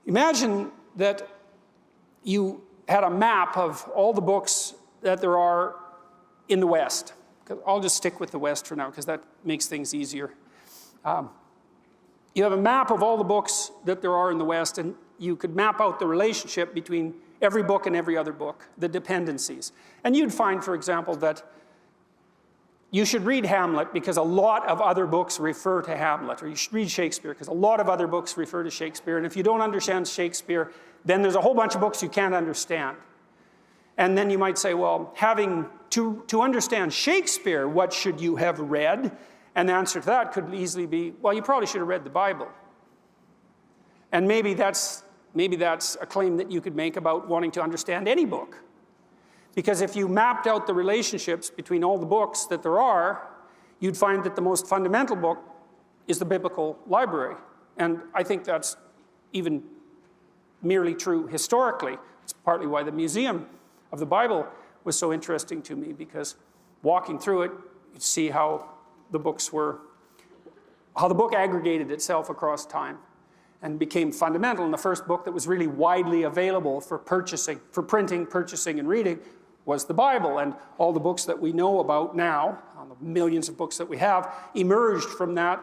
Imagine that you had a map of all the books that there are in the West. I'll just stick with the West for now because that makes things easier. You have a map of all the books that there are in the West, and you could map out the relationship between every book and every other book, the dependencies. And you'd find, for example, that you should read Hamlet because a lot of other books refer to Hamlet, or you should read Shakespeare because a lot of other books refer to Shakespeare. And if you don't understand Shakespeare, then there's a whole bunch of books you can't understand. And then you might say, well, to understand Shakespeare, what should you have read? And the answer to that could easily be, well, you probably should have read the Bible. And maybe that's a claim that you could make about wanting to understand any book. Because if you mapped out the relationships between all the books that there are, you'd find that the most fundamental book is the biblical library. And I think that's even merely true historically. It's partly why the Museum of the Bible was so interesting to me, because walking through it, you see how the book aggregated itself across time and became fundamental. And the first book that was really widely available for printing, purchasing, and reading was the Bible. And all the books that we know about now, the millions of books that we have, emerged from that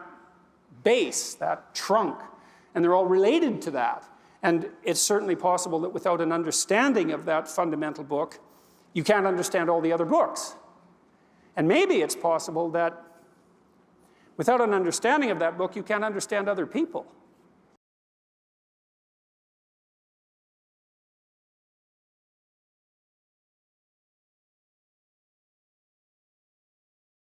base, that trunk. And they're all related to that. And it's certainly possible that without an understanding of that fundamental book, you can't understand all the other books. And maybe it's possible that without an understanding of that book, you can't understand other people.